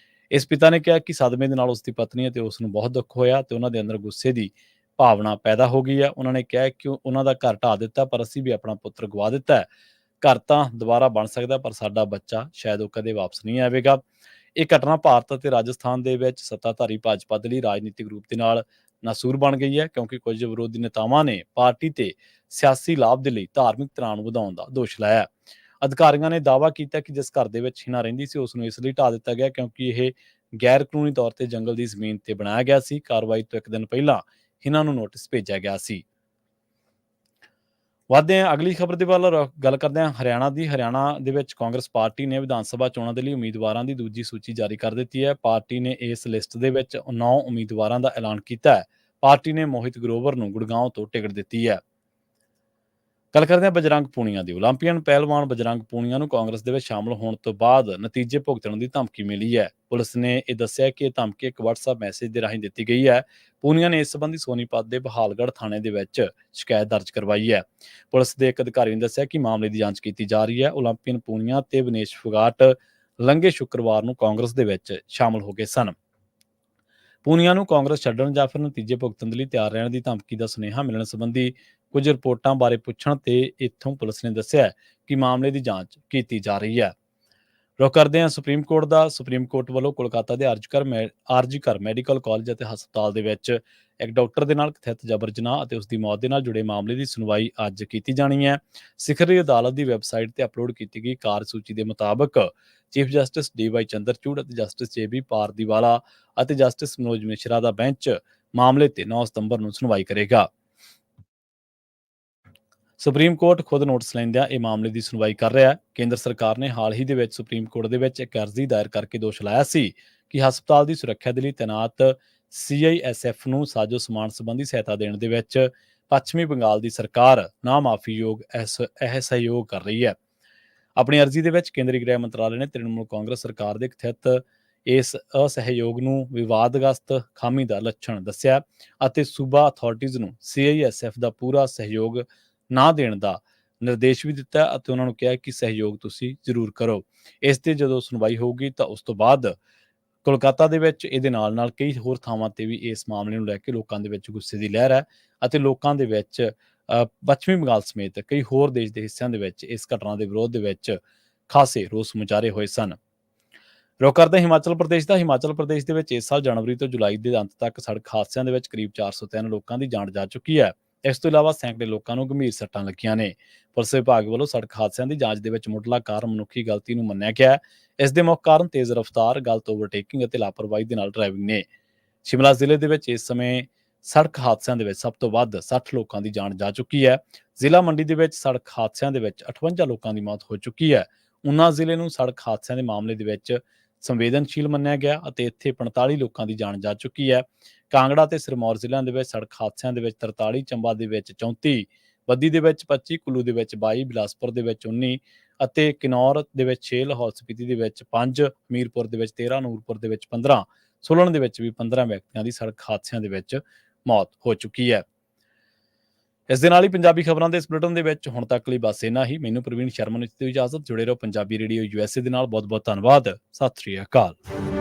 ਇਸ ਪਿਤਾ ਨੇ ਕਿਹਾ ਕਿ ਸਦਮੇ ਦੇ ਨਾਲ ਉਸ ਦੀ ਪਤਨੀ ਅਤੇ ਉਸ ਨੂੰ ਬਹੁਤ ਦੁੱਖ ਹੋਇਆ ਤੇ ਉਹਨਾਂ ਦੇ ਅੰਦਰ ਗੁੱਸੇ ਦੀ ਭਾਵਨਾ ਪੈਦਾ ਹੋ ਗਈ ਹੈ। ਉਹਨਾਂ ਨੇ ਕਿਹਾ ਕਿ ਉਹਨਾਂ ਦਾ ਘਰ ਢਾਹ ਦਿੱਤਾ, ਪਰ ਅਸੀਂ ਵੀ ਆਪਣਾ ਪੁੱਤਰ ਗਵਾ ਦਿੱਤਾ ਹੈ। ਘਰ ਤਾਂ ਦੁਬਾਰਾ ਬਣ ਸਕਦਾ, ਪਰ ਸਾਡਾ ਬੱਚਾ ਸ਼ਾਇਦ ਉਹ ਕਦੇ ਵਾਪਸ ਨਹੀਂ ਆਵੇਗਾ। ਇਹ ਘਟਨਾ ਭਾਰਤ ਅਤੇ ਰਾਜਸਥਾਨ ਦੇ ਵਿੱਚ ਸੱਤਾਧਾਰੀ ਭਾਜਪਾ ਦੇ ਲਈ ਰਾਜਨੀਤਿਕ ਰੂਪ ਦੇ ਨਾਲ ਨਾਸੂਰ ਬਣ ਗਈ ਹੈ, ਕਿਉਂਕਿ ਕੁਝ ਵਿਰੋਧੀ ਨੇਤਾਵਾਂ ਨੇ ਪਾਰਟੀ ਤੇ ਸਿਆਸੀ ਲਾਭ ਦੇ ਲਈ ਧਾਰਮਿਕ ਤਣਾਅ ਨੂੰ ਵਧਾਉਣ ਦਾ ਦੋਸ਼ ਲਾਇਆ। ਅਧਿਕਾਰੀਆਂ ਨੇ ਦਾਅਵਾ ਕੀਤਾ ਕਿ ਜਿਸ ਘਰ ਦੇ ਵਿੱਚ ਹਿਨਾ ਰਹਿੰਦੀ ਸੀ, ਉਸ ਨੂੰ ਇਸ ਲਈ ਢਾਹ ਦਿੱਤਾ ਗਿਆ ਕਿਉਂਕਿ ਇਹ ਗੈਰ ਕਾਨੂੰਨੀ ਤੌਰ ਤੇ ਜੰਗਲ ਦੀ ਜ਼ਮੀਨ ਤੇ ਬਣਾਇਆ ਗਿਆ ਸੀ। ਕਾਰਵਾਈ ਤੋਂ ਇੱਕ ਦਿਨ ਪਹਿਲਾਂ ਹਿਨਾ ਨੂੰ ਨੋਟਿਸ ਭੇਜਿਆ ਗਿਆ ਸੀ। ਵਧਦੇ ਹਾਂ ਅਗਲੀ ਖਬਰ ਦੇ ਵੱਲ। ਗੱਲ ਕਰਦੇ ਹਾਂ ਹਰਿਆਣਾ ਦੀ। ਹਰਿਆਣਾ ਦੇ ਵਿੱਚ ਕਾਂਗਰਸ ਪਾਰਟੀ ਨੇ ਵਿਧਾਨ ਸਭਾ ਚੋਣਾਂ ਦੇ ਲਈ ਉਮੀਦਵਾਰਾਂ ਦੀ ਦੂਜੀ ਸੂਚੀ ਜਾਰੀ ਕਰ ਦਿੱਤੀ ਹੈ। ਪਾਰਟੀ ਨੇ ਇਸ ਲਿਸਟ ਦੇ ਵਿੱਚ 9 ਉਮੀਦਵਾਰਾਂ ਦਾ ਐਲਾਨ ਕੀਤਾ ਹੈ। ਪਾਰਟੀ ਨੇ ਮੋਹਿਤ ਗਰੋਵਰ ਨੂੰ ਗੁੜਗਾਉਂ ਤੋਂ ਟਿਕਟ ਦਿੱਤੀ ਹੈ। ਗੱਲ ਕਰਦੇ ਹਾਂ ਬਜਰੰਗ ਪੂਨੀਆ ਦੀ। ਓਲੰਪੀਅਨ ਪਹਿਲਵਾਨ ਬਜਰੰਗ ਪੂਨੀਆ ਨੂੰ ਕਾਂਗਰਸ ਦੇ ਵਿੱਚ ਸ਼ਾਮਲ ਹੋਣ ਤੋਂ ਬਾਅਦ ਨਤੀਜੇ ਭੁਗਤਣ ਦੀ ਧਮਕੀ ਮਿਲੀ ਹੈ। ਪੁਲਿਸ ਨੇ ਇਹ ਦੱਸਿਆ ਕਿ ਇਹ ਧਮਕੀ ਇੱਕ WhatsApp ਮੈਸੇਜ ਦੇ ਰਾਹੀਂ ਦਿੱਤੀ ਗਈ ਹੈ। ਪੂਨੀਆ ਨੇ ਇਸ ਸੰਬੰਧੀ ਸੋਨੀਪਤ ਦੇ ਬਹਾਲਗੜ੍ਹ ਥਾਣੇ ਦੇ ਵਿੱਚ ਸ਼ਿਕਾਇਤ ਦਰਜ ਕਰਵਾਈ ਹੈ। ਪੁਲਿਸ ਦੇ ਇੱਕ ਅਧਿਕਾਰੀ ਨੇ ਦੱਸਿਆ ਕਿ ਮਾਮਲੇ ਦੀ ਜਾਂਚ ਕੀਤੀ ਜਾ ਰਹੀ ਹੈ। ਓਲੰਪੀਅਨ ਪੂਨੀਆ ਤੇ ਵਿਨੇਸ਼ ਫੋਗਾਟ ਲੰਘੇ ਸ਼ੁੱਕਰਵਾਰ ਨੂੰ ਕਾਂਗਰਸ ਦੇ ਵਿੱਚ ਸ਼ਾਮਲ ਹੋ ਗਏ ਸਨ। ਪੂਨੀਆ ਨੂੰ ਕਾਂਗਰਸ ਛੱਡਣ ਜਾਂ ਫਿਰ ਨਤੀਜੇ ਭੁਗਤਣ ਦੇ ਲਈ ਤਿਆਰ ਰਹਿਣ ਦੀ ਧਮਕੀ ਦਾ ਸੁਨੇਹਾ ਮਿਲਣ ਸੰਬੰਧੀ ਕੁਝ ਰਿਪੋਰਟਾਂ ਬਾਰੇ ਪੁੱਛਣ ਤੇ ਇੱਥੋਂ ਪੁਲਿਸ ਨੇ ਦੱਸਿਆ ਕਿ ਮਾਮਲੇ ਦੀ ਜਾਂਚ ਕੀਤੀ ਜਾ ਰਹੀ ਹੈ। ਰੁਖ ਕਰਦੇ ਹਾਂ ਸੁਪਰੀਮ ਕੋਰਟ ਦਾ। ਸੁਪਰੀਮ ਕੋਰਟ ਵੱਲੋਂ ਕੋਲਕਾਤਾ ਦੇ ਆਰਜੀ ਘਰ ਮੈਡੀਕਲ ਕਾਲਜ ਅਤੇ ਹਸਪਤਾਲ ਦੇ ਵਿੱਚ ਇੱਕ ਡਾਕਟਰ ਦੇ ਨਾਲ ਕਥਿਤ ਜਬਰ ਜਨਾਹ ਅਤੇ ਉਸ ਦੀ ਮੌਤ ਦੇ ਨਾਲ ਜੁੜੇ ਮਾਮਲੇ ਦੀ ਸੁਣਵਾਈ ਅੱਜ ਕੀਤੀ ਜਾਣੀ ਹੈ। ਸਿਖਰੀ ਅਦਾਲਤ ਦੀ ਵੈਬਸਾਈਟ ਤੇ ਅਪਲੋਡ ਕੀਤੀ ਗਈ ਕਾਰਜਸੂਚੀ ਦੇ ਮੁਤਾਬਕ ਚੀਫ ਜਸਟਿਸ ਡੀ.ਵਾਈ ਚੰਦਰਚੂੜ ਅਤੇ ਜਸਟਿਸ ਜੇ.ਬੀ ਪਾਰਦੀਵਾਲਾ ਅਤੇ ਜਸਟਿਸ ਮਨੋਜ ਮਿਸ਼ਰਾ ਦਾ ਬੈਂਚ ਮਾਮਲੇ ਤੇ 9 ਸਤੰਬਰ ਨੂੰ ਸੁਣਵਾਈ ਕਰੇਗਾ। ਸੁਪਰੀਮ ਕੋਰਟ ਖੁਦ ਨੋਟਿਸ ਲੈਂਦਿਆਂ ਇਹ ਮਾਮਲੇ ਦੀ ਸੁਣਵਾਈ ਕਰ ਰਿਹਾ ਹੈ। ਕੇਂਦਰ ਸਰਕਾਰ ਨੇ ਹਾਲ ਹੀ ਦੇ ਵਿੱਚ ਸੁਪਰੀਮ ਕੋਰਟ ਦੇ ਵਿੱਚ ਇੱਕ ਅਰਜ਼ੀ ਦਾਇਰ ਕਰਕੇ ਦੋਸ਼ ਲਾਇਆ ਸੀ ਕਿ ਹਸਪਤਾਲ ਦੀ ਸੁਰੱਖਿਆ ਦੇ ਲਈ ਤੈਨਾਤ CISF ਨੂੰ ਸਾਜੋ ਸਮਾਨ ਸੰਬੰਧੀ ਸਹਾਇਤਾ ਦੇਣ ਦੇ ਵਿੱਚ ਪੱਛਮੀ ਬੰਗਾਲ ਦੀ ਸਰਕਾਰ ਨਾ ਮਾਫੀਯੋਗ ਸਹਿਯੋਗ ਕਰ ਰਹੀ ਹੈ। ਆਪਣੀ ਅਰਜ਼ੀ ਦੇ ਵਿੱਚ ਕੇਂਦਰੀ ਗ੍ਰਹਿ ਮੰਤਰਾਲੇ ਨੇ ਤ੍ਰਿਣਮੂਲ ਕਾਂਗਰਸ ਸਰਕਾਰ ਦੇ ਕਥਿਤ ਇਸ ਅਸਹਿਯੋਗ ਨੂੰ ਵਿਵਾਦਗ੍ਰਸਤ ਖਾਮੀ ਦਾ ਲੱਛਣ ਦੱਸਿਆ ਅਤੇ ਸੂਬਾ ਅਥਾਰਟੀਜ਼ ਨੂੰ CISF ਦਾ ਪੂਰਾ ਸਹਿਯੋਗ ਨਾ ਦੇਣ ਦਾ ਨਿਰਦੇਸ਼ ਵੀ ਦਿੱਤਾ ਅਤੇ ਉਹਨਾਂ ਨੂੰ ਕਿਹਾ ਕਿ ਸਹਿਯੋਗ ਤੁਸੀਂ ਜ਼ਰੂਰ ਕਰੋ। ਇਸ ਤੇ ਜਦੋਂ ਸੁਣਵਾਈ ਹੋਊਗੀ ਤਾਂ ਉਸ ਤੋਂ ਬਾਅਦ ਕੋਲਕਾਤਾ ਦੇ ਵਿੱਚ ਇਹਦੇ ਨਾਲ ਕਈ ਹੋਰ ਥਾਵਾਂ ਤੇ ਵੀ ਇਸ ਮਾਮਲੇ ਨੂੰ ਲੈ ਕੇ ਲੋਕਾਂ ਦੇ ਵਿੱਚ ਗੁੱਸੇ ਦੀ ਲਹਿਰ ਹੈ ਅਤੇ ਲੋਕਾਂ ਦੇ ਵਿੱਚ ਪੱਛਮੀ ਬੰਗਾਲ ਸਮੇਤ ਕਈ ਹੋਰ ਦੇਸ਼ ਦੇ ਹਿੱਸਿਆਂ ਦੇ ਵਿੱਚ ਇਸ ਘਟਨਾ ਦੇ ਵਿਰੋਧ ਦੇ ਵਿੱਚ ਖਾਸੇ ਰੋਸ ਮੁਜ਼ਾਹਰੇ ਹੋਏ ਸਨ। ਰੁਖ ਕਰਦੇ ਹਿਮਾਚਲ ਪ੍ਰਦੇਸ਼ ਦਾ। ਹਿਮਾਚਲ ਪ੍ਰਦੇਸ਼ ਦੇ ਵਿੱਚ ਇਸ ਸਾਲ ਜਨਵਰੀ ਤੋਂ ਜੁਲਾਈ ਦੇ ਅੰਤ ਤੱਕ ਸੜਕ ਹਾਦਸਿਆਂ ਦੇ ਵਿੱਚ ਕਰੀਬ 403 ਲੋਕਾਂ ਦੀ ਜਾਨ ਜਾ ਚੁੱਕੀ ਹੈ। ਇਸ ਤੋਂ ਇਲਾਵਾ ਸੈਂਕੜੇ ਲੋਕਾਂ ਨੂੰ ਗੰਭੀਰ ਸੱਟਾਂ ਲੱਗੀਆਂ ਨੇ। ਪੁਲਿਸ ਵਿਭਾਗ ਵੱਲੋਂ ਸੜਕ ਹਾਦਸਿਆਂ ਦੀ ਜਾਂਚ ਦੇ ਵਿੱਚ ਮੁੱਢਲਾ ਕਾਰਨ ਮਨੁੱਖੀ ਗਲਤੀ ਨੂੰ ਮੰਨਿਆ ਗਿਆ ਹੈ। ਇਸ ਦੇ ਮੁੱਖ ਕਾਰਨ ਤੇਜ਼ ਰਫ਼ਤਾਰ, ਗਲਤ ਓਵਰਟੇਕਿੰਗ ਅਤੇ ਲਾਪਰਵਾਹੀ ਦੇ ਨਾਲ ਡਰਾਈਵਿੰਗ ਨੇ। ਸ਼ਿਮਲਾ ਜ਼ਿਲ੍ਹੇ ਦੇ ਵਿੱਚ ਇਸ ਸਮੇਂ ਸੜਕ ਹਾਦਸਿਆਂ ਦੇ ਵਿੱਚ ਸਭ ਤੋਂ ਵੱਧ 60 ਲੋਕਾਂ ਦੀ ਜਾਨ ਜਾ ਚੁੱਕੀ ਹੈ। ਜ਼ਿਲ੍ਹਾ ਮੰਡੀ ਦੇ ਵਿੱਚ ਸੜਕ ਹਾਦਸਿਆਂ ਦੇ ਵਿੱਚ 58 ਲੋਕਾਂ ਦੀ ਮੌਤ ਹੋ ਚੁੱਕੀ ਹੈ। ਉਨਾ ਜ਼ਿਲ੍ਹੇ ਨੂੰ ਸੜਕ ਹਾਦਸਿਆਂ ਦੇ ਮਾਮਲੇ ਦੇ ਵਿੱਚ ਸੰਵੇਦਨਸ਼ੀਲ ਮੰਨਿਆ ਗਿਆ ਅਤੇ ਇੱਥੇ 45 ਲੋਕਾਂ ਦੀ ਜਾਨ ਜਾ ਚੁੱਕੀ ਹੈ। ਕਾਂਗੜਾ ਤੇ ਸਿਰਮੌਰ ਜ਼ਿਲ੍ਹਿਆਂ ਦੇ ਵਿੱਚ ਸੜਕ ਹਾਦਸਿਆਂ ਦੇ ਵਿੱਚ 43, ਚੰਬਾ ਦੇ ਵਿੱਚ 34, ਬੱਦੀ ਦੇ ਵਿੱਚ 25, ਕੁੱਲੂ ਦੇ ਵਿੱਚ 22, ਬਿਲਾਸਪੁਰ ਦੇ ਵਿੱਚ 19 ਅਤੇ ਕਿਨੌਰ ਦੇ ਵਿੱਚ 6, ਲਾਹੌਲ ਸਪੀਤੀ ਦੇ ਵਿੱਚ 5, ਹਮੀਰਪੁਰ ਦੇ ਵਿੱਚ 13, ਨੂਰਪੁਰ ਦੇ ਵਿੱਚ 15, ਸੋਲਨ ਦੇ ਵਿੱਚ ਵੀ 15 ਵਿਅਕਤੀਆਂ ਦੀ ਸੜਕ ਹਾਦਸਿਆਂ ਦੇ ਵਿੱਚ ਮੌਤ ਹੋ ਚੁੱਕੀ ਹੈ। ਇਸ ਦੇ ਨਾਲ ਹੀ ਪੰਜਾਬੀ ਖਬਰਾਂ ਦੇ ਇਸ ਬੁਲੇਟਿਨ ਦੇ ਵਿੱਚ ਹੁਣ ਤੱਕ ਲਈ ਬਸ ਇੰਨਾ ਹੀ। ਮੈਨੂੰ ਪ੍ਰਵੀਨ ਸ਼ਰਮਾ ਨੂੰ ਦਿੱਤੀ ਇਜਾਜ਼ਤ। ਜੁੜੇ ਰਹੋ ਪੰਜਾਬੀ ਰੇਡੀਓ USA ਦੇ ਨਾਲ। ਬਹੁਤ ਬਹੁਤ ਧੰਨਵਾਦ। ਸਤਿ ਸ੍ਰੀ ਅਕਾਲ।